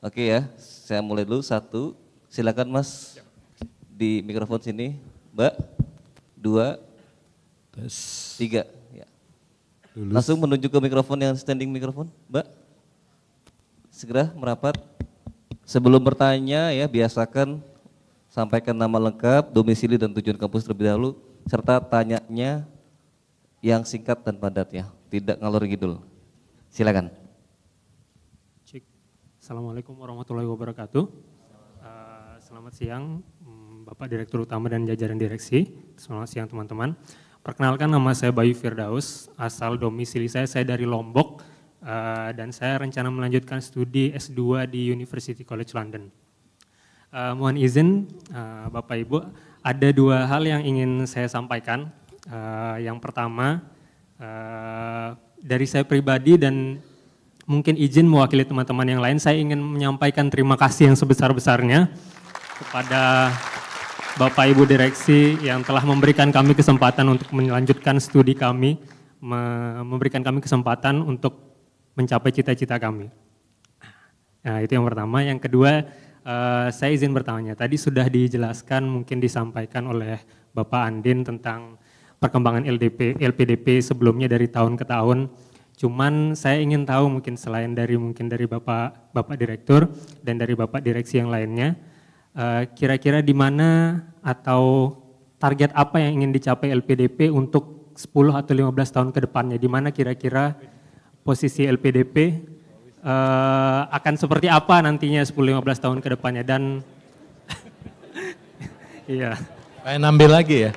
Oke ya, saya mulai dulu. 1, silakan Mas di mikrofon sini. Mbak, 2, 3. Ya. Langsung menuju ke mikrofon yang standing mikrofon, Mbak. Segera merapat. Sebelum bertanya ya, biasakan sampaikan nama lengkap, domisili dan tujuan kampus terlebih dahulu, serta tanyanya yang singkat dan padat ya, tidak ngalor ngidul. Silakan. Assalamualaikum warahmatullahi wabarakatuh. Selamat siang Bapak Direktur Utama dan jajaran direksi. Selamat siang teman-teman. Perkenalkan, nama saya Bayu Firdaus, asal domisili saya dari Lombok, dan saya rencana melanjutkan studi S2 di University College London. Mohon izin Bapak Ibu, ada 2 hal yang ingin saya sampaikan. Yang pertama, dari saya pribadi dan mungkin izin mewakili teman-teman yang lain, saya ingin menyampaikan terima kasih yang sebesar-besarnya kepada Bapak Ibu Direksi yang telah memberikan kami kesempatan untuk melanjutkan studi kami, memberikan kami kesempatan untuk mencapai cita-cita kami. Nah, itu yang pertama. Yang kedua, saya izin bertanya, tadi sudah dijelaskan, mungkin disampaikan oleh Bapak Andin tentang perkembangan LPDP sebelumnya dari tahun ke tahun. Cuman saya ingin tahu mungkin selain dari Bapak Direktur dan dari Bapak Direksi yang lainnya, kira-kira di mana atau target apa yang ingin dicapai LPDP untuk 10 atau 15 tahun ke depannya, di mana kira-kira posisi LPDP akan seperti apa nantinya 10-15 tahun ke depannya, dan iya. Pengen ambil lagi ya?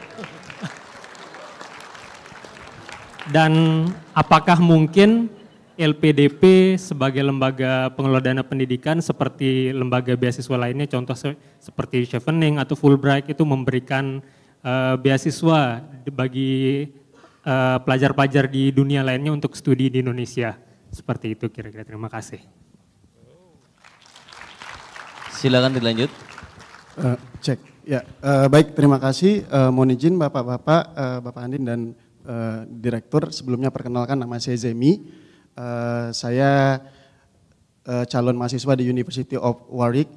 Dan apakah mungkin LPDP sebagai lembaga pengelola dana pendidikan seperti lembaga beasiswa lainnya, contoh seperti Chevening atau Fulbright, itu memberikan beasiswa bagi pelajar-pelajar di dunia lainnya untuk studi di Indonesia. Seperti itu kira-kira. Terima kasih. Silakan dilanjut. Cek. Ya, baik, terima kasih. Mohon izin Bapak-bapak, Bapak Andin dan Direktur, sebelumnya perkenalkan, nama saya Zemi. Saya calon mahasiswa di University of Warwick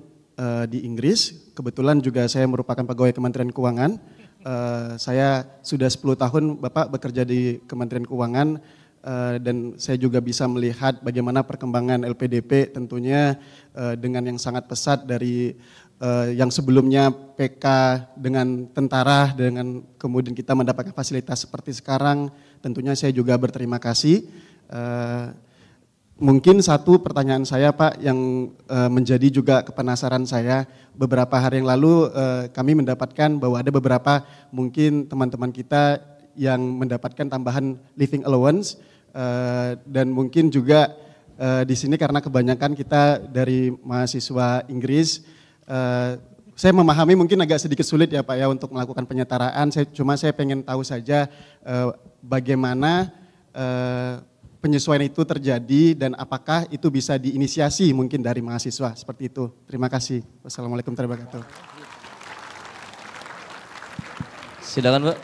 di Inggris. Kebetulan juga saya merupakan pegawai Kementerian Keuangan. Saya sudah 10 tahun Bapak bekerja di Kementerian Keuangan, dan saya juga bisa melihat bagaimana perkembangan LPDP tentunya dengan yang sangat pesat dari yang sebelumnya PK dengan tentara, dengan kemudian kita mendapatkan fasilitas seperti sekarang, tentunya saya juga berterima kasih. Mungkin satu pertanyaan saya Pak yang menjadi juga kepenasaran saya, beberapa hari yang lalu kami mendapatkan bahwa ada beberapa mungkin teman-teman kita yang mendapatkan tambahan living allowance, dan mungkin juga di sini karena kebanyakan kita dari mahasiswa Inggris, saya memahami mungkin agak sedikit sulit ya Pak ya untuk melakukan penyetaraan. Saya pengen tahu saja bagaimana penyesuaian itu terjadi dan apakah itu bisa diinisiasi mungkin dari mahasiswa, seperti itu. Terima kasih. Wassalamualaikum warahmatullahi wabarakatuh. Silakan Mbak.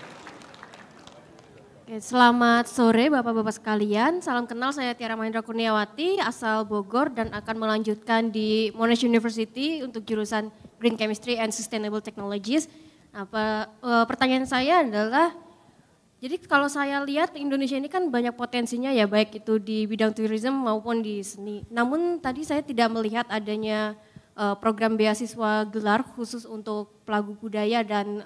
Oke, selamat sore Bapak-Bapak sekalian, salam kenal, saya Tiara Mahendra Kurniawati, asal Bogor dan akan melanjutkan di Monash University untuk jurusan Green Chemistry and Sustainable Technologies. Nah, pertanyaan saya adalah, jadi kalau saya lihat Indonesia ini kan banyak potensinya ya, baik itu di bidang tourism maupun di seni. Namun tadi saya tidak melihat adanya program beasiswa gelar khusus untuk pelaku budaya dan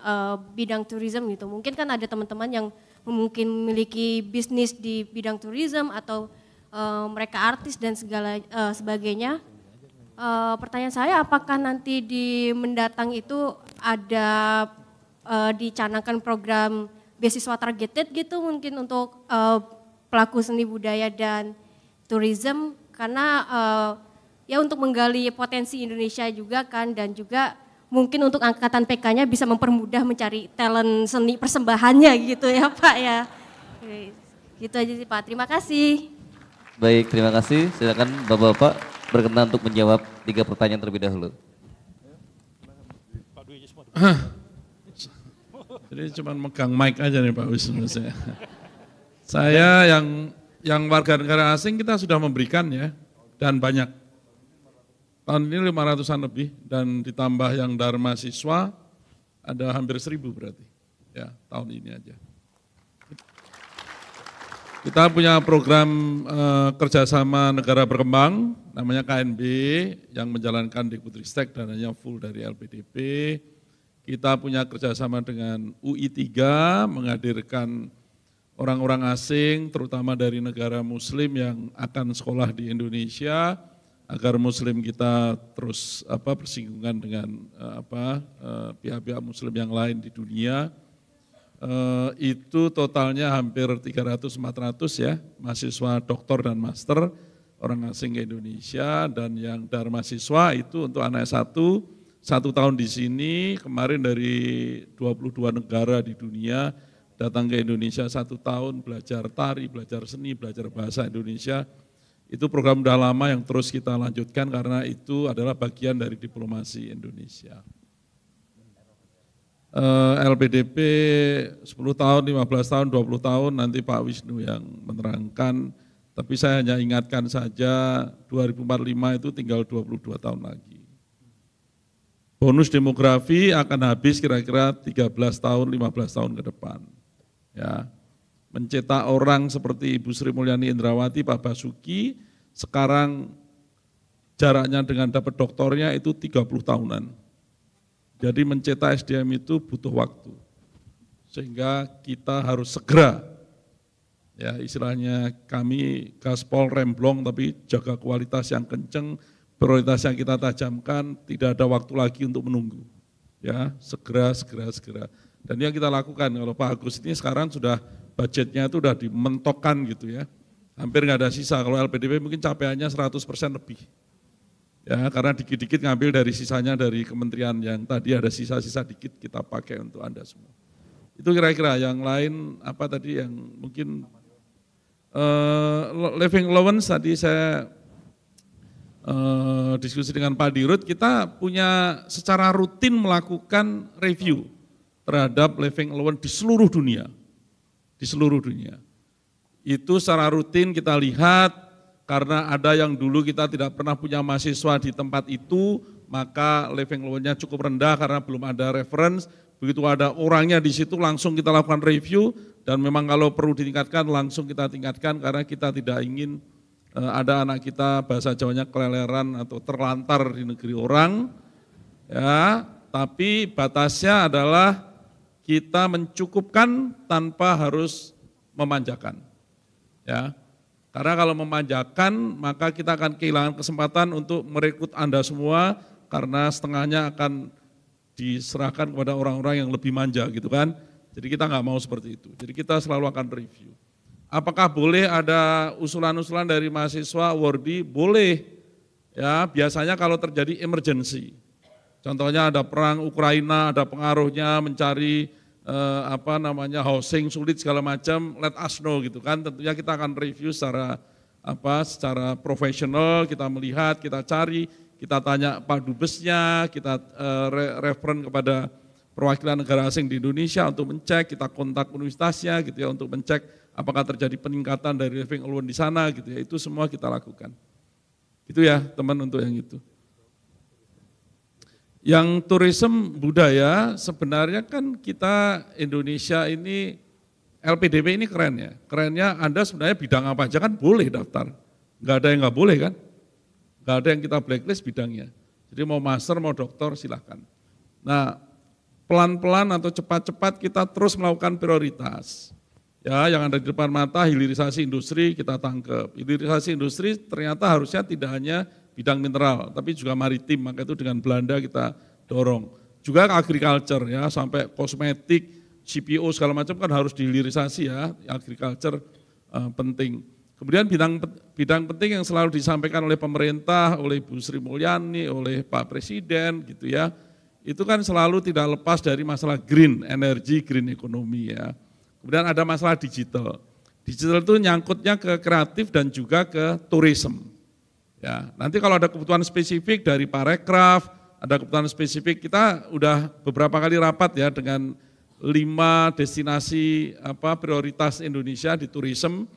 bidang tourism gitu. Mungkin kan ada teman-teman yang mungkin memiliki bisnis di bidang tourism atau mereka artis dan sebagainya. Pertanyaan saya, apakah nanti di mendatang itu ada dicanangkan program beasiswa targeted gitu mungkin untuk pelaku seni budaya dan tourism, karena ya untuk menggali potensi Indonesia juga kan, dan juga mungkin untuk angkatan PK-nya bisa mempermudah mencari talent seni persembahannya gitu ya Pak ya. Gitu aja sih Pak, terima kasih. Baik, terima kasih. Silakan Bapak-bapak berkenan untuk menjawab 3 pertanyaan terlebih dahulu. Jadi cuma megang mic aja nih Pak Wisnu saya. Saya yang warga negara asing kita sudah memberikan ya, dan banyak. tahun ini 500-an lebih dan ditambah yang Dharma Siswa ada hampir 1.000 berarti. Ya, tahun ini aja. Kita punya program kerjasama negara berkembang, namanya KNB, yang menjalankan Dikbudristek dananya full dari LPDP. Kita punya kerjasama dengan UI3, menghadirkan orang-orang asing, terutama dari negara Muslim yang akan sekolah di Indonesia, agar Muslim kita terus bersinggungan dengan pihak-pihak Muslim yang lain di dunia. Itu totalnya hampir 300-400 ya, mahasiswa doktor dan master orang asing ke Indonesia, dan yang Dharma Siswa itu untuk anak satu tahun di sini, kemarin dari 22 negara di dunia datang ke Indonesia 1 tahun belajar tari, belajar seni, belajar bahasa Indonesia. Itu program udah lama yang terus kita lanjutkan karena itu adalah bagian dari diplomasi Indonesia. LPDP 10 tahun, 15 tahun, 20 tahun nanti Pak Wisnu yang menerangkan, tapi saya hanya ingatkan saja 2045 itu tinggal 22 tahun lagi. Bonus demografi akan habis kira-kira 13 tahun, 15 tahun ke depan. Ya, mencetak orang seperti Ibu Sri Mulyani Indrawati, Pak Basuki, sekarang jaraknya dengan dapat doktornya itu 30 tahunan. Jadi mencetak SDM itu butuh waktu, sehingga kita harus segera, ya istilahnya kami gaspol remblong tapi jaga kualitas yang kenceng, prioritas yang kita tajamkan, tidak ada waktu lagi untuk menunggu, ya segera. Dan yang kita lakukan, kalau Pak Agus ini sekarang sudah budgetnya itu sudah dimentokkan gitu ya, hampir nggak ada sisa, kalau LPDP mungkin capaiannya 100% lebih. Ya, karena dikit-dikit ngambil dari sisanya dari kementerian yang tadi ada sisa-sisa dikit kita pakai untuk Anda semua. Itu kira-kira yang lain apa tadi yang mungkin living allowance tadi saya diskusi dengan Pak Dirut, kita punya secara rutin melakukan review terhadap living allowance di seluruh dunia. Di seluruh dunia. Itu secara rutin kita lihat. Karena ada yang dulu kita tidak pernah punya mahasiswa di tempat itu, maka living allowance-nya cukup rendah karena belum ada reference. Begitu ada orangnya di situ langsung kita lakukan review, dan memang kalau perlu ditingkatkan langsung kita tingkatkan karena kita tidak ingin ada anak kita bahasa Jawanya keleleran atau terlantar di negeri orang. Ya, tapi batasnya adalah kita mencukupkan tanpa harus memanjakan. Ya. Karena kalau memanjakan, maka kita akan kehilangan kesempatan untuk merekrut Anda semua, karena setengahnya akan diserahkan kepada orang-orang yang lebih manja gitu kan. Jadi kita nggak mau seperti itu. Jadi kita selalu akan review. Apakah boleh ada usulan-usulan dari mahasiswa awardee? Boleh. Ya, biasanya kalau terjadi emergency. Contohnya ada perang Ukraina, ada pengaruhnya mencari housing sulit segala macam, let us know gitu kan. Tentunya kita akan review secara profesional, kita melihat, kita cari, kita tanya Pak Dubesnya, kita referen kepada perwakilan negara asing di Indonesia untuk mencek, kita kontak universitasnya gitu ya untuk mencek apakah terjadi peningkatan dari living allowance di sana gitu ya. Itu semua kita lakukan. Itu ya teman untuk yang itu. Yang tourism budaya sebenarnya kan kita Indonesia ini LPDP ini keren ya. Kerennya Anda sebenarnya bidang apa aja kan boleh daftar. Enggak ada yang enggak boleh kan. Enggak ada yang kita blacklist bidangnya. Jadi mau master mau doktor silahkan. Nah pelan-pelan atau cepat-cepat kita terus melakukan prioritas. Ya yang ada di depan mata hilirisasi industri kita tangkep. Hilirisasi industri ternyata harusnya tidak hanya bidang mineral, tapi juga maritim, maka itu dengan Belanda kita dorong. Juga agriculture ya, sampai kosmetik, CPO segala macam kan harus dihilirisasi ya, agriculture penting. Kemudian bidang penting yang selalu disampaikan oleh pemerintah, oleh Bu Sri Mulyani, oleh Pak Presiden gitu ya, itu kan selalu tidak lepas dari masalah green energy, green economy ya. Kemudian ada masalah digital. Digital itu nyangkutnya ke kreatif dan juga ke tourism. Ya, nanti kalau ada kebutuhan spesifik dari Parekraf, ada kebutuhan spesifik, kita udah beberapa kali rapat ya dengan 5 destinasi prioritas Indonesia di tourism.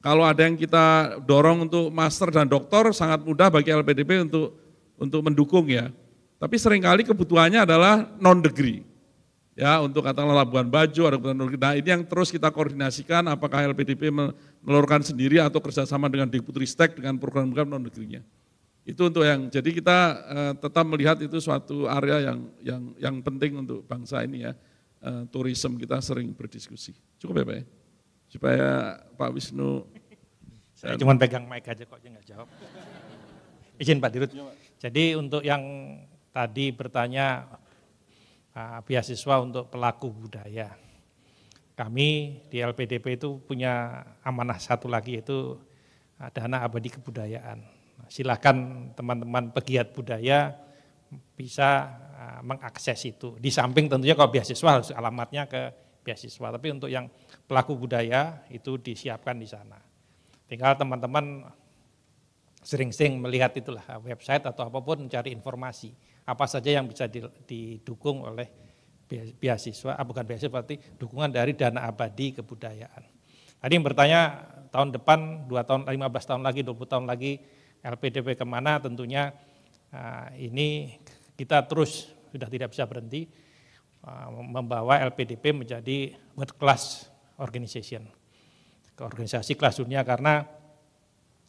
Kalau ada yang kita dorong untuk master dan doktor, sangat mudah bagi LPDP untuk untuk mendukung ya. Tapi seringkali kebutuhannya adalah non-degree. Ya, untuk katakanlah Labuan Bajo, ada kebutuhan non-degree. Nah, ini yang terus kita koordinasikan apakah LPDP menelurkan sendiri atau kerjasama dengan Dikbudristek dengan program-program non-degree-nya. Itu untuk yang, jadi kita tetap melihat itu suatu area yang penting untuk bangsa ini ya. Tourism kita sering berdiskusi. Cukup ya Pak ya? Supaya Pak Wisnu. Saya cuma pegang mic aja kok, nggak jawab. Izin Pak Dirut. Jadi untuk yang tadi bertanya beasiswa untuk pelaku budaya. Kami di LPDP itu punya amanah satu lagi, yaitu dana abadi kebudayaan. Silakan teman-teman pegiat budaya bisa mengakses itu. Di samping tentunya kalau beasiswa harus alamatnya ke beasiswa, tapi untuk yang pelaku budaya itu disiapkan di sana. Tinggal teman-teman sering-sering melihat itulah website atau apapun, mencari informasi apa saja yang bisa didukung oleh beasiswa, bukan beasiswa, berarti dukungan dari dana abadi kebudayaan. Tadi yang bertanya tahun depan, 2 tahun, 15 tahun lagi, 20 tahun lagi LPDP kemana, tentunya ini kita terus sudah tidak bisa berhenti membawa LPDP menjadi world class organization, organisasi kelas dunia, karena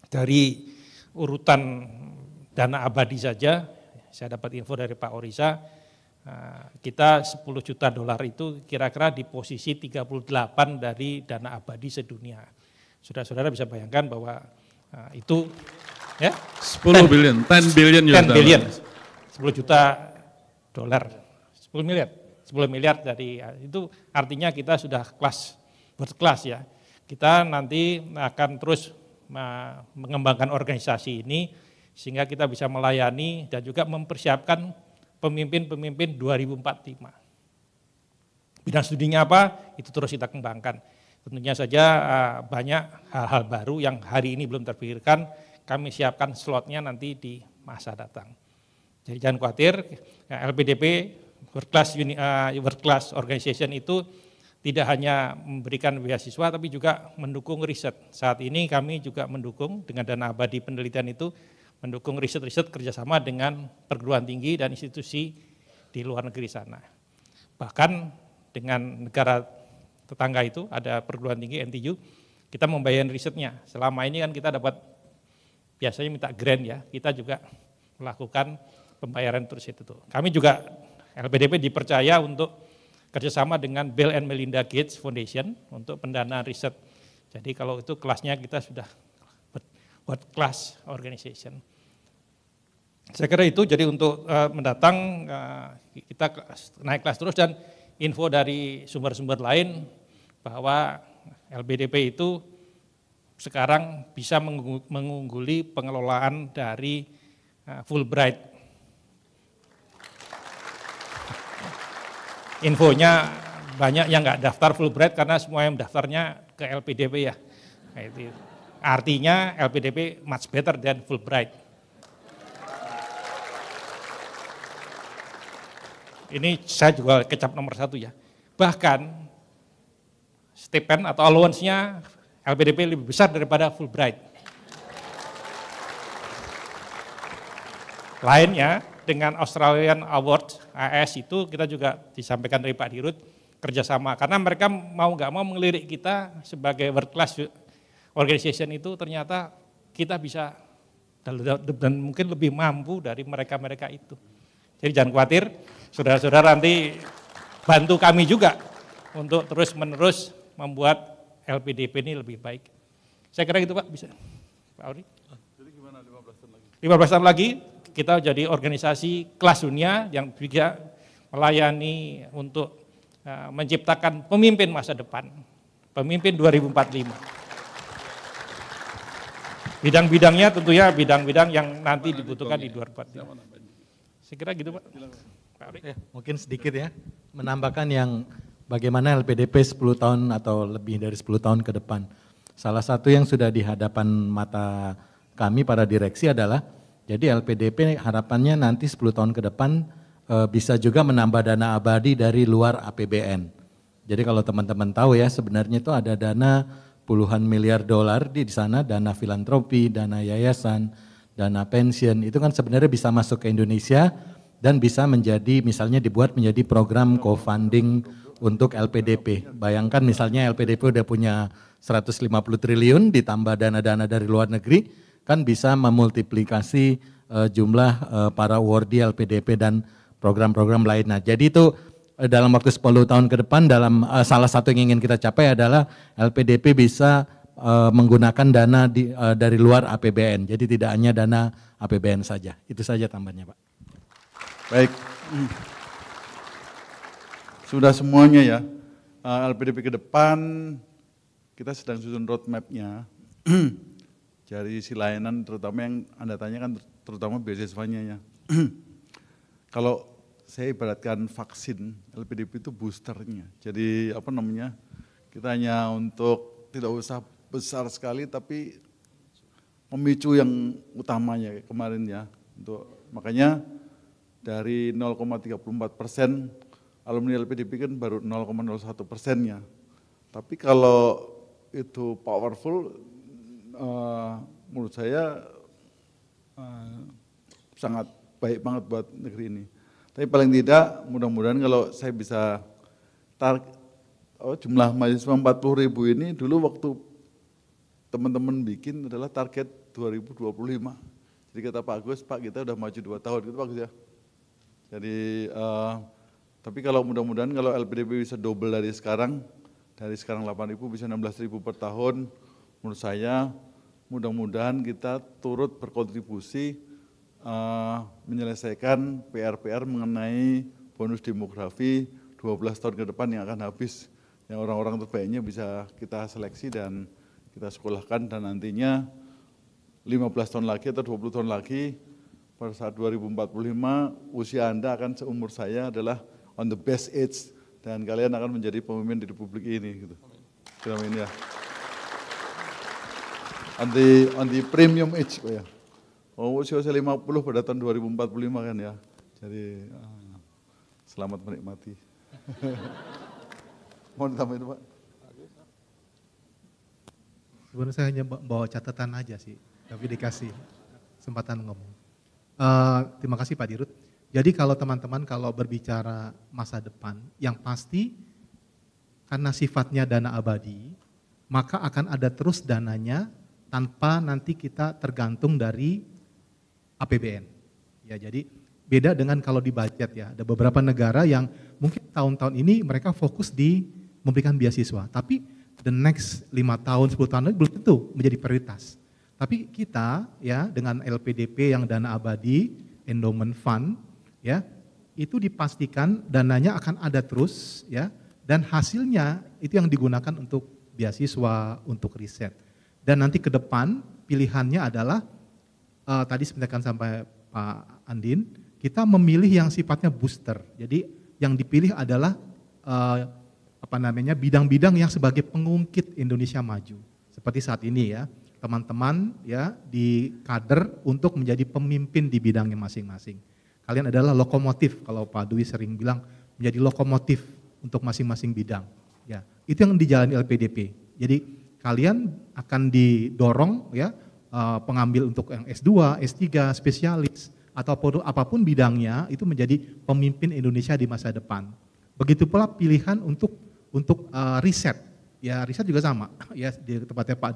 dari urutan dana abadi saja, saya dapat info dari Pak Orisa, kita 10 juta dolar itu kira-kira di posisi 38 dari dana abadi sedunia. Saudara-saudara bisa bayangkan bahwa itu ya 10 billion, 10 billion US dollar. 10 billion, 10 juta dolar, 10 miliar. 10 miliar dari itu artinya kita sudah kelas world class ya. Kita nanti akan terus mengembangkan organisasi ini sehingga kita bisa melayani dan juga mempersiapkan pemimpin-pemimpin 2045. Bidang studinya apa? Itu terus kita kembangkan. Tentunya saja banyak hal-hal baru yang hari ini belum terpikirkan, kami siapkan slotnya nanti di masa datang. Jadi jangan khawatir, LPDP World Class Organization itu tidak hanya memberikan beasiswa tapi juga mendukung riset. Saat ini kami juga mendukung dengan dana abadi penelitian itu, mendukung riset-riset kerjasama dengan perguruan tinggi dan institusi di luar negeri sana. Bahkan dengan negara tetangga itu ada perguruan tinggi NTU, kita membayar risetnya. Selama ini kan kita dapat biasanya minta grant ya, kita juga melakukan pembayaran terus itu. Kami juga LPDP dipercaya untuk kerjasama dengan Bill and Melinda Gates Foundation untuk pendanaan riset. Jadi kalau itu kelasnya kita sudah world class organization. Saya kira itu, jadi untuk mendatang kita naik kelas terus, dan info dari sumber-sumber lain bahwa LPDP itu sekarang bisa mengungguli pengelolaan dari Fulbright. Infonya banyak yang nggak daftar Fulbright karena semua yang daftarnya ke LPDP ya. Nah, itu. Artinya LPDP much better than Fulbright. Ini saya juga kecap nomor 1 ya. Bahkan stipend atau allowance-nya LPDP lebih besar daripada Fulbright. Lainnya dengan Australian Award AS itu kita juga disampaikan dari Pak Dirut kerjasama, karena mereka mau nggak mau mengelirik kita sebagai world class organization itu, ternyata kita bisa dan mungkin lebih mampu dari mereka-mereka itu. Jadi jangan khawatir, saudara-saudara nanti bantu kami juga untuk terus-menerus membuat LPDP ini lebih baik. Saya kira gitu Pak, bisa. Pak Auri. Jadi gimana 15 tahun lagi? 15 tahun lagi kita jadi organisasi kelas dunia yang juga melayani untuk menciptakan pemimpin masa depan, pemimpin 2045. Bidang-bidangnya tentunya bidang-bidang yang nanti dibutuhkan di 2045. Saya kira gitu Pak. Ya, mungkin sedikit ya, menambahkan yang bagaimana LPDP 10 tahun atau lebih dari 10 tahun ke depan. Salah satu yang sudah di hadapan mata kami para direksi adalah, jadi LPDP harapannya nanti 10 tahun ke depan bisa juga menambah dana abadi dari luar APBN. Jadi kalau teman-teman tahu ya, sebenarnya itu ada dana puluhan miliar dolar di sana, dana filantropi, dana yayasan, dana pensiun, itu kan sebenarnya bisa masuk ke Indonesia dan bisa menjadi, misalnya dibuat menjadi program co-funding untuk LPDP. Bayangkan misalnya LPDP udah punya 150 triliun ditambah dana-dana dari luar negeri, kan bisa memultiplikasi jumlah para awardee LPDP dan program-program lainnya. Jadi itu dalam waktu 10 tahun ke depan, dalam salah satu yang ingin kita capai adalah LPDP bisa menggunakan dana dari luar APBN. Jadi tidak hanya dana APBN saja. Itu saja tambahannya, Pak. Baik. Sudah semuanya ya. LPDP ke depan kita sedang susun roadmap-nya. Dari si layanan terutama yang Anda tanyakan terutama beasiswanya ya. Kalau saya ibaratkan vaksin, LPDP itu boosternya. Jadi apa namanya, kita hanya untuk tidak usah besar sekali tapi memicu yang utamanya kemarin ya. Makanya dari 0,34% alumni LPDP kan baru 0,01%-nya. Tapi kalau itu powerful, menurut saya sangat baik banget buat negeri ini. Tapi paling tidak mudah-mudahan kalau saya bisa jumlah mahasiswa 40.000 ini dulu waktu teman-teman bikin adalah target 2025. Jadi kata Pak Agus, Pak kita udah maju 2 tahun, gitu Pak Agus ya. Jadi tapi kalau mudah-mudahan kalau LPDP bisa double dari sekarang 8.000 bisa 16.000 per tahun, menurut saya mudah-mudahan kita turut berkontribusi menyelesaikan PR-PR mengenai bonus demografi 12 tahun ke depan yang akan habis, yang orang-orang terbaiknya bisa kita seleksi dan kita sekolahkan, dan nantinya 15 tahun lagi atau 20 tahun lagi pada saat 2045 usia Anda akan seumur saya, adalah on the best age, dan kalian akan menjadi pemimpin di Republik ini gitu. Amin ya. On the premium age Pak ya. Oh, usia 50 pada tahun 2045 kan ya. Jadi selamat menikmati. Mohon tambahin Pak. Sebenarnya saya hanya bawa catatan aja sih, tapi dikasih kesempatan ngomong. Terima kasih Pak Dirut. Jadi kalau teman-teman kalau berbicara masa depan, yang pasti karena sifatnya dana abadi, maka akan ada terus dananya tanpa nanti kita tergantung dari APBN. Ya, jadi beda dengan kalau di budget ya. Ada beberapa negara yang mungkin tahun-tahun ini mereka fokus di memberikan beasiswa, tapi the next 5 tahun, 10 tahun lagi belum tentu menjadi prioritas. Tapi kita ya dengan LPDP yang dana abadi, endowment fund ya, itu dipastikan dananya akan ada terus ya, dan hasilnya itu yang digunakan untuk beasiswa, untuk riset. Dan nanti ke depan pilihannya adalah tadi sebenarnya sampai Pak Andin, kita memilih yang sifatnya booster. Jadi yang dipilih adalah bidang-bidang yang sebagai pengungkit Indonesia maju. Seperti saat ini ya, teman-teman ya di kader untuk menjadi pemimpin di bidangnya masing-masing. Kalian adalah lokomotif, kalau Pak Dwi sering bilang menjadi lokomotif untuk masing-masing bidang. Ya, itu yang dijalani LPDP. Jadi kalian akan didorong ya, pengambil untuk yang S2, S3, spesialis, atau apapun bidangnya itu menjadi pemimpin Indonesia di masa depan. Begitu pula pilihan untuk riset, ya riset juga sama, ya di tempatnya Pak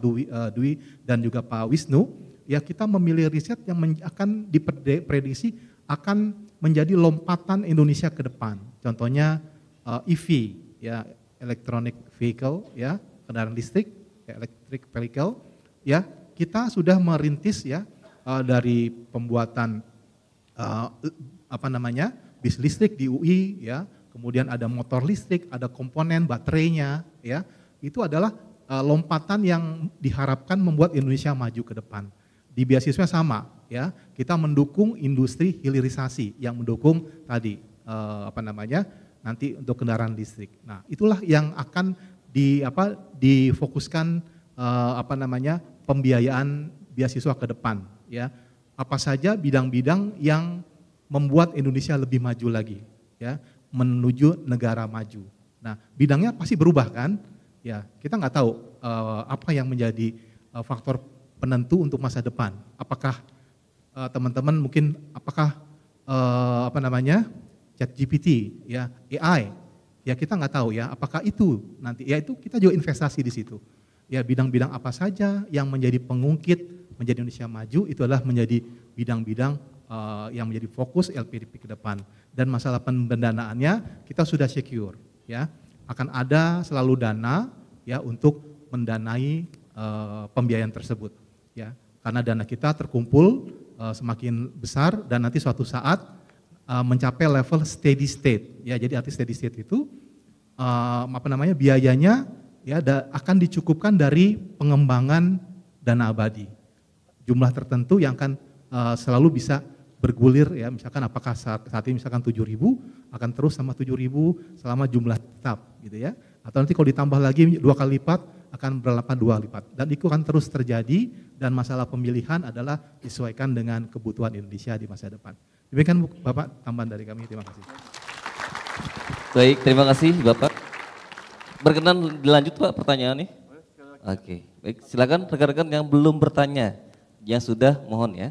Dwi dan juga Pak Wisnu, ya kita memilih riset yang akan diprediksi akan menjadi lompatan Indonesia ke depan. Contohnya EV, ya electronic vehicle, ya kendaraan listrik, ya, electric vehicle, ya. Kita sudah merintis ya dari pembuatan bis listrik di UI ya, kemudian ada motor listrik, ada komponen baterainya ya. Itu adalah lompatan yang diharapkan membuat Indonesia maju ke depan. Di beasiswa sama ya, kita mendukung industri hilirisasi yang mendukung tadi nanti untuk kendaraan listrik. Nah, itulah yang akan difokuskan pembiayaan beasiswa ke depan ya. Apa saja bidang-bidang yang membuat Indonesia lebih maju lagi ya, menuju negara maju. Nah, bidangnya pasti berubah kan? Ya, kita nggak tahu apa yang menjadi faktor penentu untuk masa depan. Apakah teman-teman mungkin apakah ChatGPT, ya AI, ya kita nggak tahu ya apakah itu nanti, ya itu kita juga investasi di situ. Ya bidang-bidang apa saja yang menjadi pengungkit menjadi Indonesia maju itu adalah menjadi bidang-bidang yang menjadi fokus LPDP ke depan. Dan masalah pendanaannya kita sudah secure, ya akan ada selalu dana ya untuk mendanai pembiayaan tersebut, ya karena dana kita terkumpul semakin besar dan nanti suatu saat mencapai level steady state, ya jadi arti steady state itu biayanya ya akan dicukupkan dari pengembangan dana abadi, jumlah tertentu yang akan selalu bisa bergulir ya, misalkan apakah saat ini misalkan 7.000 akan terus sama 7.000 selama jumlah tetap gitu ya, atau nanti kalau ditambah lagi 2 kali lipat akan berapa 2 lipat dan itu akan terus terjadi dan masalah pemilihan adalah disesuaikan dengan kebutuhan Indonesia di masa depan. Demikian Bapak tambahan dari kami, terima kasih. Baik, terima kasih Bapak. Berkenan dilanjut Pak pertanyaannya? Oke, baik silakan rekan-rekan yang belum bertanya, yang sudah mohon ya.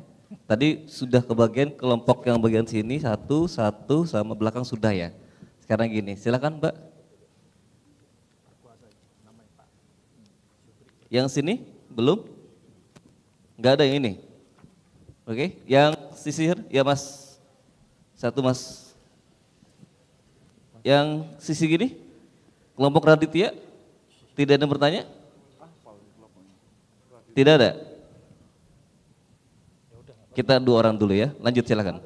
Tadi sudah kebagian kelompok yang bagian sini satu sama belakang sudah ya. Sekarang gini, silakan Mbak. Yang sini belum? Enggak ada yang ini. Oke, yang sisir ya Mas. Satu Mas. Yang sisi gini, kelompok Raditya, tidak ada yang bertanya? Tidak ada? Kita 2 orang dulu ya, lanjut silakan.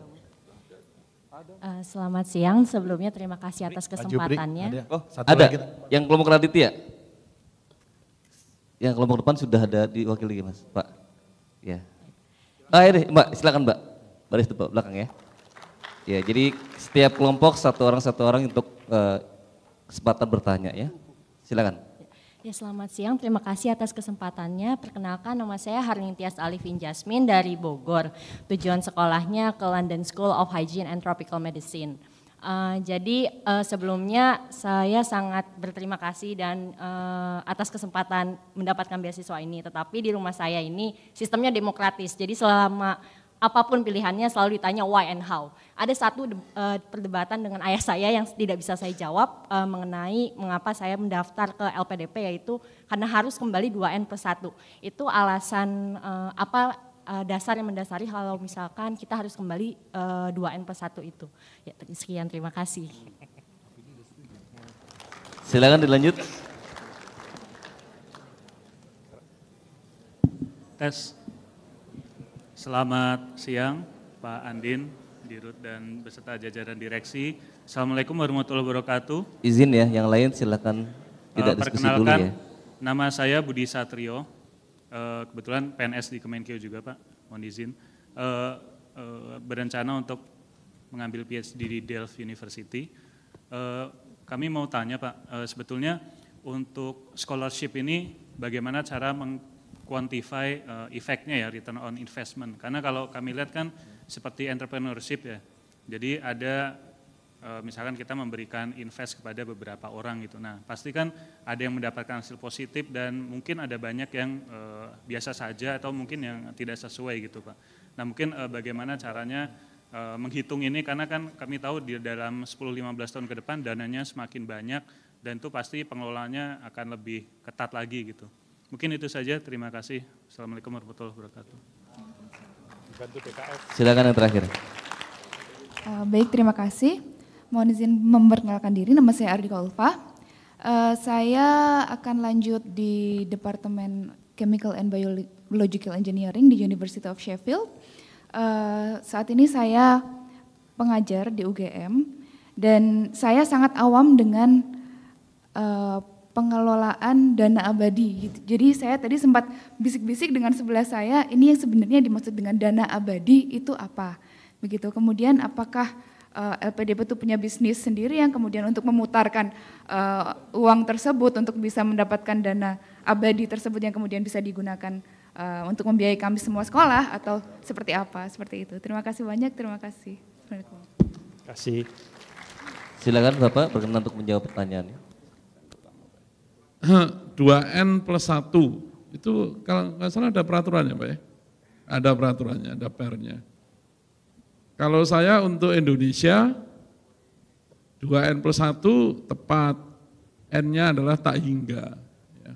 Selamat siang, sebelumnya terima kasih atas kesempatannya. Oh, ada, yang kelompok Raditya? Yang kelompok depan sudah ada diwakili Mas, Pak. Ya. Ini Mbak, silakan Mbak, baris depan belakang ya. Ya, jadi setiap kelompok satu orang untuk kesempatan bertanya ya. Silakan. Ya, selamat siang, terima kasih atas kesempatannya. Perkenalkan nama saya Harnintias Alifin Jasmine dari Bogor. Tujuan sekolahnya ke London School of Hygiene and Tropical Medicine. Sebelumnya saya sangat berterima kasih dan atas kesempatan mendapatkan beasiswa ini. Tetapi di rumah saya ini sistemnya demokratis, jadi selama apapun pilihannya selalu ditanya why and how. Ada satu perdebatan dengan ayah saya yang tidak bisa saya jawab mengenai mengapa saya mendaftar ke LPDP, yaitu karena harus kembali 2N+1. Itu alasan dasar yang mendasari kalau misalkan kita harus kembali 2N+1 itu. Ya, sekian, terima kasih. Silakan dilanjut. Tes. Selamat siang Pak Andin, Dirut dan beserta jajaran direksi. Assalamualaikum warahmatullahi wabarakatuh. Izin ya, yang lain silakan tidak diskusi dulu ya. Nama saya Budi Satrio, kebetulan PNS di Kemenkeu juga Pak, mohon izin. Berencana untuk mengambil PhD di Delft University. Kami mau tanya Pak, sebetulnya untuk scholarship ini bagaimana cara quantify efeknya ya, return on investment. Karena kalau kami lihat kan seperti entrepreneurship ya, jadi ada misalkan kita memberikan invest kepada beberapa orang gitu. Nah pasti kan ada yang mendapatkan hasil positif dan mungkin ada banyak yang biasa saja atau mungkin yang tidak sesuai gitu Pak. Nah mungkin bagaimana caranya menghitung ini, karena kan kami tahu di dalam 10-15 tahun ke depan dananya semakin banyak dan itu pasti pengelolaannya akan lebih ketat lagi gitu. Mungkin itu saja, terima kasih. Assalamualaikum warahmatullahi wabarakatuh. Silakan yang terakhir. Baik, terima kasih. Mohon izin memperkenalkan diri, nama saya Ardika Ulfa. Saya akan lanjut di Departemen Chemical and Biological Engineering di University of Sheffield. Saat ini saya pengajar di UGM dan saya sangat awam dengan pengelolaan dana abadi. Jadi saya tadi sempat bisik-bisik dengan sebelah saya, ini yang sebenarnya dimaksud dengan dana abadi itu apa? Begitu. Kemudian apakah LPDP itu punya bisnis sendiri yang kemudian untuk memutarkan uang tersebut untuk bisa mendapatkan dana abadi tersebut yang kemudian bisa digunakan untuk membiayai kami semua sekolah atau seperti apa? Seperti itu. Terima kasih banyak, terima kasih. Assalamualaikum. Terima kasih. Silakan Bapak berkenan untuk menjawab pertanyaannya. 2N+1 itu kalau nggak salah ada peraturannya Pak ya? Ada peraturannya, ada pernya. Kalau saya untuk Indonesia, 2N+1 tepat, N-nya adalah tak hingga. Ya.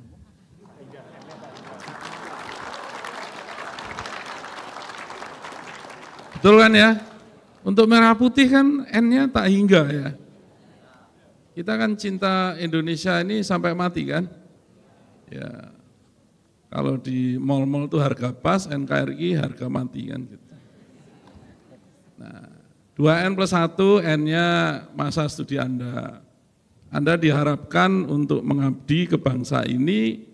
Betul kan ya? Untuk merah putih kan N-nya tak hingga ya. Kita kan cinta Indonesia ini sampai mati kan? Ya. Kalau di mall-mall itu harga pas, NKRI harga mati kan gitu. Nah, 2N+1 N-nya masa studi Anda. Anda diharapkan untuk mengabdi ke bangsa ini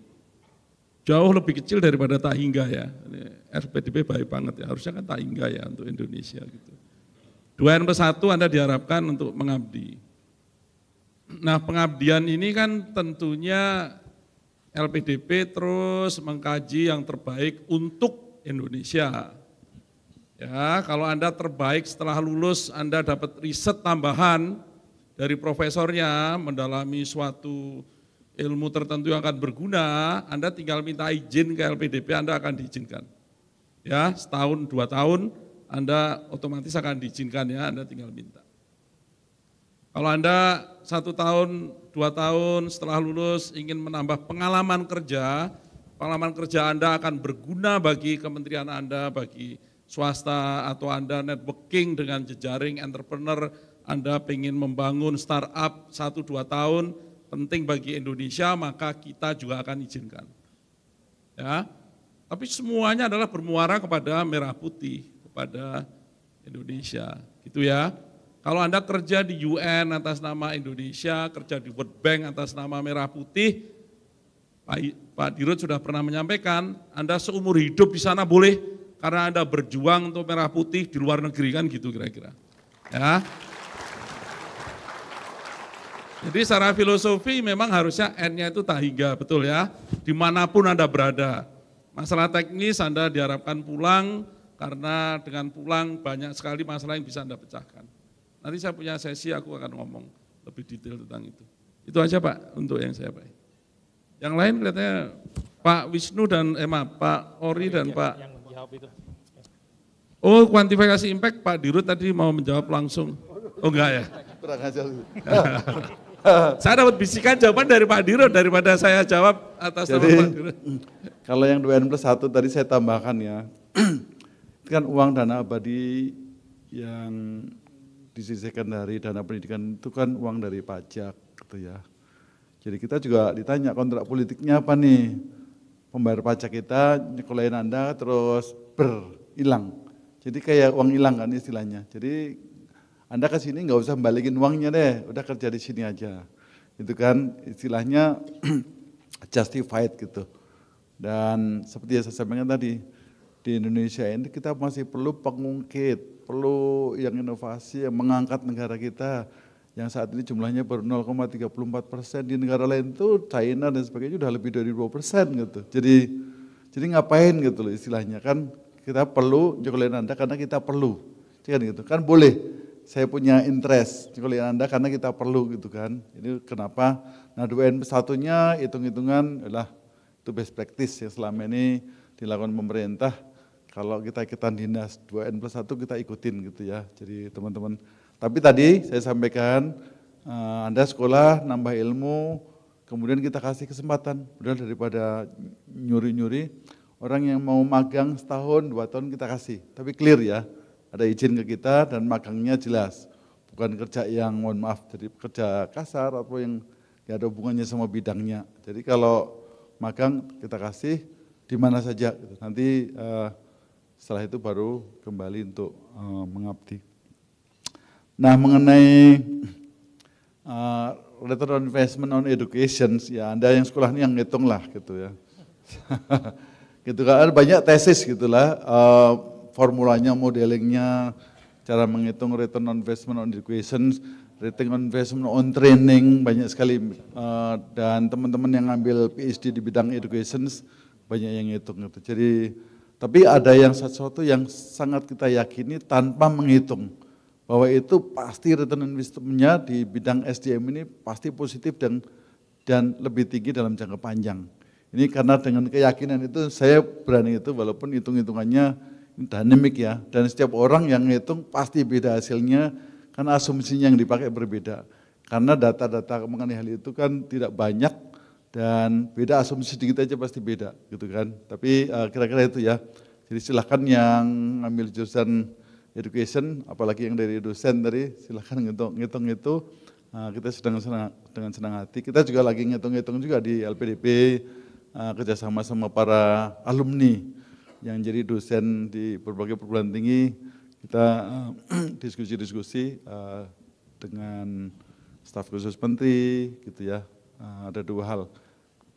jauh lebih kecil daripada tak hingga ya. RPDP baik banget ya, harusnya kan tak hingga ya untuk Indonesia gitu. 2N+1 Anda diharapkan untuk mengabdi. Nah, pengabdian ini kan tentunya LPDP terus mengkaji yang terbaik untuk Indonesia. Ya, kalau Anda terbaik setelah lulus, Anda dapat riset tambahan dari profesornya, mendalami suatu ilmu tertentu yang akan berguna, Anda tinggal minta izin ke LPDP, Anda akan diizinkan. Ya, setahun, 2 tahun, Anda otomatis akan diizinkan ya, Anda tinggal minta. Kalau Anda 1 tahun, 2 tahun setelah lulus ingin menambah pengalaman kerja Anda akan berguna bagi kementerian Anda, bagi swasta, atau Anda networking dengan jejaring entrepreneur, Anda ingin membangun startup 1-2 tahun, penting bagi Indonesia, maka kita juga akan izinkan. Ya, tapi semuanya adalah bermuara kepada merah putih, kepada Indonesia, gitu ya. Kalau Anda kerja di UN atas nama Indonesia, kerja di World Bank atas nama merah putih, Pak Dirut sudah pernah menyampaikan, Anda seumur hidup di sana boleh, karena Anda berjuang untuk merah putih di luar negeri kan gitu kira-kira. Ya. Jadi secara filosofi memang harusnya N-nya itu tak hingga, betul ya, dimanapun Anda berada. Masalah teknis Anda diharapkan pulang, karena dengan pulang banyak sekali masalah yang bisa Anda pecahkan. Nanti saya punya sesi, aku akan ngomong lebih detail tentang itu. Itu aja Pak, untuk yang saya Pak. Yang lain kelihatannya Pak Wisnu dan Pak Ori dan Pak. Yang menjawab itu. Oh, kuantifikasi impact Pak Dirut tadi mau menjawab langsung. Oh enggak ya? Kurang ajar. Saya dapat bisikan jawaban dari Pak Dirut daripada saya jawab atas nama Pak Dirut. Kalau yang 2N+1 tadi saya tambahkan ya, itu kan uang dana abadi yang disisihkan dari dana pendidikan itu kan uang dari pajak gitu ya. Jadi kita juga ditanya kontrak politiknya apa nih? Pembayar pajak kita nyekolahin Anda terus hilang. Jadi kayak uang hilang kan istilahnya. Jadi Anda ke sini nggak usah balikin uangnya deh, udah kerja di sini aja. Itu kan istilahnya justified gitu. Dan seperti yang saya sampaikan tadi, di Indonesia ini kita masih perlu pengungkit, perlu yang inovasi yang mengangkat negara kita yang saat ini jumlahnya baru 0,34%, di negara lain itu China dan sebagainya udah lebih dari 2% gitu. Jadi ngapain gitu loh istilahnya kan, kita perlu nyekolahin Anda karena kita perlu, kan gitu kan, boleh saya punya interest nyekolahin Anda karena kita perlu gitu kan. Ini kenapa? Nah 2N+1-nya hitung-hitungan adalah itu best practice yang selama ini dilakukan pemerintah. Kalau kita ikutan dinas 2N+1 kita ikutin gitu ya. Jadi teman-teman, tapi tadi saya sampaikan Anda sekolah nambah ilmu, kemudian kita kasih kesempatan, udah daripada nyuri-nyuri, orang yang mau magang setahun, 2 tahun kita kasih, tapi clear ya, ada izin ke kita dan magangnya jelas, bukan kerja yang mohon maaf, jadi kerja kasar atau yang gak ada hubungannya sama bidangnya. Jadi kalau magang kita kasih di mana saja, gitu. Nanti setelah itu baru kembali untuk mengabdi. Nah mengenai return on investment on education, ya Anda yang sekolah ini yang ngitung lah gitu ya. Gitu kan banyak tesis gitulah, formulanya, modelingnya, cara menghitung return on investment on education, return on investment on training, banyak sekali, dan teman-teman yang ngambil PhD di bidang education banyak yang ngitung gitu. Jadi tapi ada yang sesuatu yang sangat kita yakini tanpa menghitung, bahwa itu pasti return on investment-nya di bidang SDM ini pasti positif dan lebih tinggi dalam jangka panjang. Ini karena dengan keyakinan itu saya berani itu walaupun hitung-hitungannya dinamik ya. Dan setiap orang yang ngitung pasti beda hasilnya karena asumsinya yang dipakai berbeda. Karena data-data mengenai hal itu kan tidak banyak dan beda asumsi sedikit aja pasti beda gitu kan. Tapi kira-kira itu ya. Jadi silahkan yang ngambil jurusan education, apalagi yang dari dosen tadi, silahkan ngitung itu. Kita sedang dengan senang hati. Kita juga lagi ngitung-ngitung juga di LPDP, kerjasama sama para alumni yang jadi dosen di berbagai perguruan tinggi. Kita diskusi-diskusi dengan staf khusus menteri, gitu ya. Ada dua hal,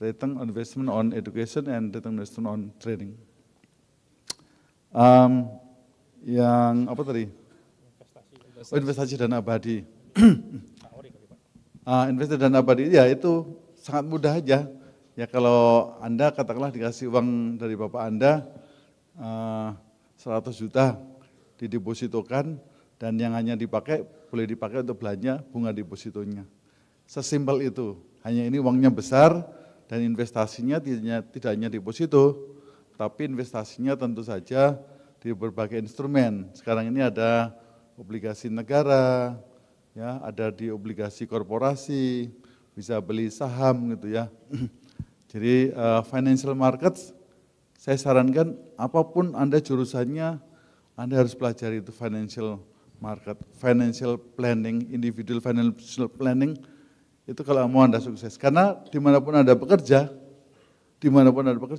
return on investment on education and return on investment on training. Yang apa tadi? Investasi dana abadi. Investasi dana abadi ya itu sangat mudah aja. Ya kalau Anda katakanlah dikasih uang dari Bapak Anda 100 juta didepositokan dan yang hanya dipakai boleh dipakai untuk belanja bunga depositonya. Sesimpel itu. Hanya ini uangnya besar dan investasinya tidak hanya deposito, tapi investasinya tentu saja di berbagai instrumen. Sekarang ini ada obligasi negara, ya, ada di obligasi korporasi, bisa beli saham gitu ya. Jadi financial markets, saya sarankan apapun Anda jurusannya, Anda harus pelajari itu financial market, financial planning, individual financial planning, itu kalau mau Anda sukses. Karena dimanapun Anda bekerja,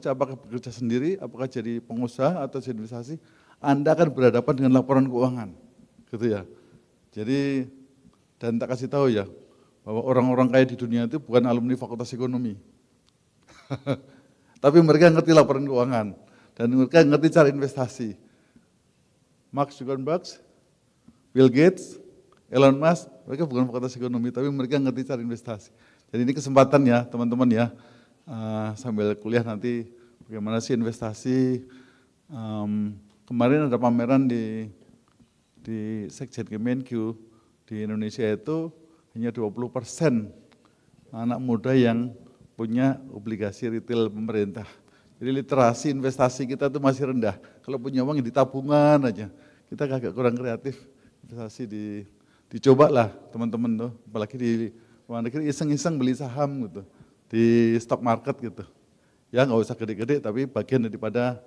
apakah bekerja sendiri, apakah jadi pengusaha atau jadi investasi, Anda akan berhadapan dengan laporan keuangan, gitu ya. Jadi, dan tak kasih tahu ya, bahwa orang-orang kaya di dunia itu bukan alumni Fakultas Ekonomi. Tapi mereka ngerti laporan keuangan, dan mereka ngerti cara investasi. Mark Zuckerberg, Bill Gates, Elon Musk, mereka bukan Fakultas Ekonomi, tapi mereka ngerti cara investasi. Jadi ini kesempatan ya teman-teman ya, sambil kuliah nanti bagaimana sih investasi. Kemarin ada pameran di Sekjen Kemenq di Indonesia itu hanya 20% anak muda yang punya obligasi retail pemerintah. Jadi literasi investasi kita itu masih rendah. Kalau punya uang di tabungan aja, kita agak kurang kreatif. Investasi dicobalah teman-teman tuh, apalagi di luar negeri iseng-iseng beli saham gitu, di stock market gitu. Ya nggak usah gede-gede, tapi bagian daripada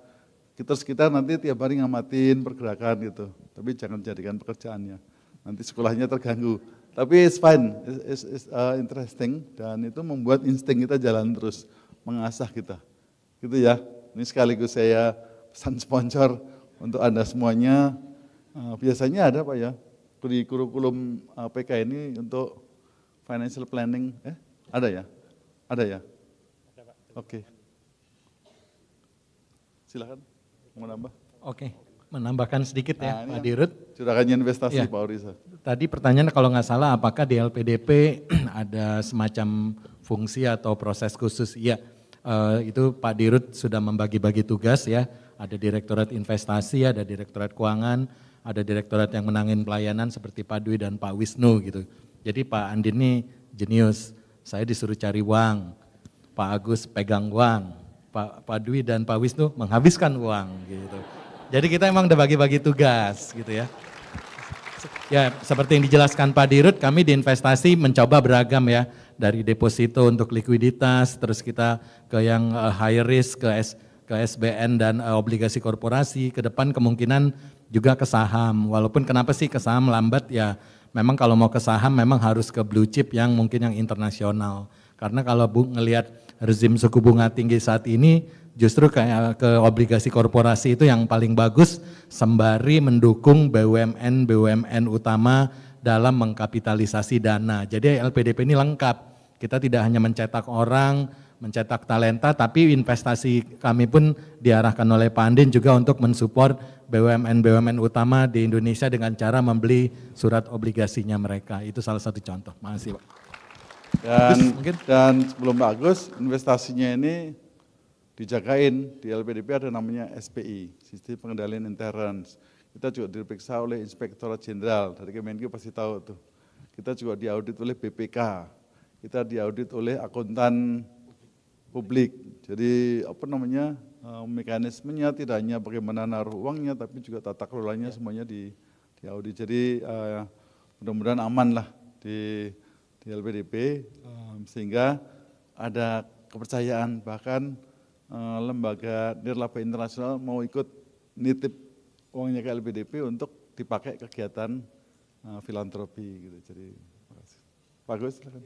kita nanti tiap hari ngamatin pergerakan gitu. Tapi jangan jadikan pekerjaannya, nanti sekolahnya terganggu. Tapi it's fine, it's interesting, dan itu membuat insting kita jalan terus, mengasah kita. Gitu ya, ini sekaligus saya pesan sponsor untuk Anda semuanya. Biasanya ada Pak ya, di kurikulum PK ini untuk financial planning, ada ya? Ada ya? Oke. Silakan, mau nambah? Oke, menambahkan sedikit ya Pak Dirut. Curagannya investasi ya. Pak Orisa. Tadi pertanyaan kalau nggak salah apakah di LPDP ada semacam fungsi atau proses khusus? Iya, itu Pak Dirut sudah membagi-bagi tugas ya. Ada Direktorat Investasi, ada Direktorat Keuangan, ada direktorat yang menangin pelayanan seperti Pak Dwi dan Pak Wisnu gitu. Jadi Pak Andin ini jenius, saya disuruh cari uang, Pak Agus pegang uang, Pak Dwi dan Pak Wisnu menghabiskan uang gitu. Jadi kita emang udah bagi-bagi tugas gitu ya. Ya seperti yang dijelaskan Pak Dirut, kami di investasi mencoba beragam ya. Dari deposito untuk likuiditas, terus kita ke yang high risk, ke SBN dan obligasi korporasi, ke depan kemungkinan juga ke saham. Walaupun kenapa sih ke saham lambat ya, memang kalau mau ke saham memang harus ke blue chip yang mungkin yang internasional. Karena kalau ngelihat rezim suku bunga tinggi saat ini, justru kayak ke obligasi korporasi itu yang paling bagus sembari mendukung BUMN utama dalam mengkapitalisasi dana. Jadi LPDP ini lengkap. Kita tidak hanya mencetak orang, mencetak talenta, tapi investasi kami pun diarahkan oleh Pak Andin juga untuk mensupport BUMN utama di Indonesia dengan cara membeli surat obligasinya mereka. Itu salah satu contoh. Makasih Pak. Dan sebelum Pak Agus, investasinya ini dijagain di LPDP ada namanya SPI, Sistem Pengendalian Intern. Kita juga diperiksa oleh Inspektorat Jenderal, dari Kemenq pasti tahu tuh. Kita juga diaudit oleh BPK, kita diaudit oleh akuntan publik. Jadi mekanismenya tidak hanya bagaimana naruh uangnya, tapi juga tata kelolanya semuanya diaudit. Jadi mudah-mudahan aman lah di LPDP, sehingga ada kepercayaan, bahkan lembaga nirlaba internasional mau ikut nitip uangnya ke LPDP untuk dipakai kegiatan filantropi gitu. Jadi Pak Agus, silakan.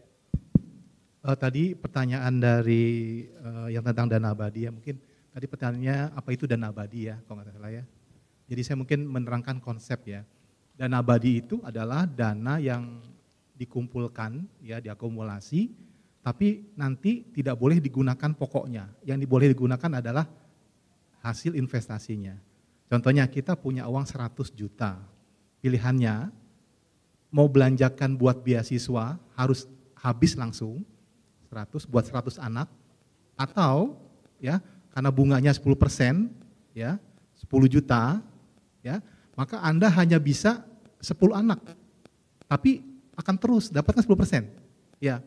Tadi pertanyaan dari yang tentang dana abadi ya, mungkin tadi pertanyaannya apa itu dana abadi ya, kalau nggak salah ya. Jadi saya mungkin menerangkan konsep ya. Dana abadi itu adalah dana yang dikumpulkan ya, diakumulasi, tapi nanti tidak boleh digunakan pokoknya. Yang boleh digunakan adalah hasil investasinya. Contohnya kita punya uang 100 juta, pilihannya mau belanjakan buat beasiswa harus habis langsung 100 buat 100 anak, atau ya karena bunganya 10% ya 10 juta ya, maka Anda hanya bisa 10 anak, tapi akan terus dapatnya 10%. Ya,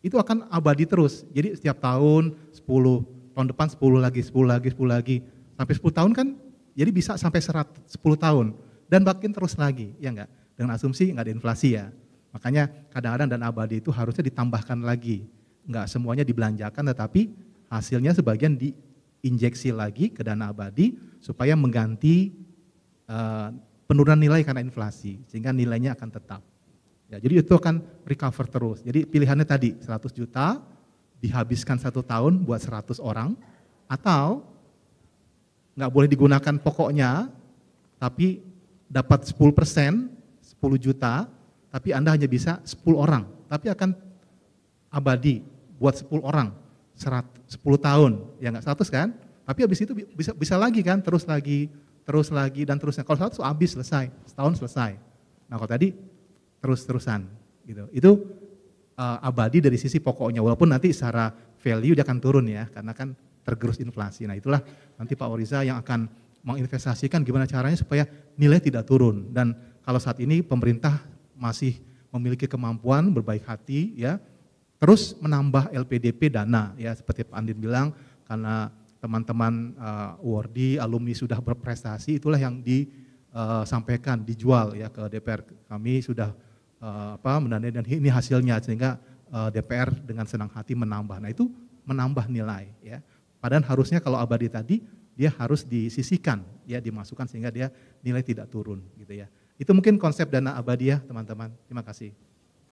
itu akan abadi terus. Jadi setiap tahun 10, tahun depan 10 lagi, 10 lagi, 10 lagi, sampai 10 tahun kan, jadi bisa sampai 10 tahun dan makin terus lagi, ya enggak? Dengan asumsi enggak ada inflasi ya. Makanya kadang-kadang dana abadi itu harusnya ditambahkan lagi. Enggak semuanya dibelanjakan, tetapi hasilnya sebagian diinjeksi lagi ke dana abadi supaya mengganti penurunan nilai karena inflasi, sehingga nilainya akan tetap. Ya, jadi itu akan recover terus. Jadi pilihannya tadi 100 juta dihabiskan 1 tahun buat 100 orang, atau nggak boleh digunakan pokoknya, tapi dapat 10%, 10 juta, tapi Anda hanya bisa 10 orang, tapi akan abadi buat 10 orang, 10 tahun, ya nggak 100 kan? Tapi habis itu bisa lagi kan, terus lagi, dan terusnya. Kalau 100 habis selesai, setahun selesai. Nah kalau tadi terus-terusan gitu. Itu abadi dari sisi pokoknya, walaupun nanti secara value dia akan turun ya, karena kan tergerus inflasi. Nah itulah nanti Pak Oriza yang akan menginvestasikan gimana caranya supaya nilai tidak turun. Dan kalau saat ini pemerintah masih memiliki kemampuan berbaik hati ya, terus menambah LPDP dana ya, seperti Pak Andin bilang, karena teman-teman awardee, alumni sudah berprestasi, itulah yang disampaikan, dijual ya ke DPR. Kami sudah mendanai dan ini hasilnya, sehingga DPR dengan senang hati menambah. Nah itu menambah nilai ya. Padahal harusnya kalau abadi tadi dia harus disisihkan ya, dimasukkan sehingga dia nilai tidak turun gitu ya. Itu mungkin konsep dana abadi ya teman-teman. Terima kasih.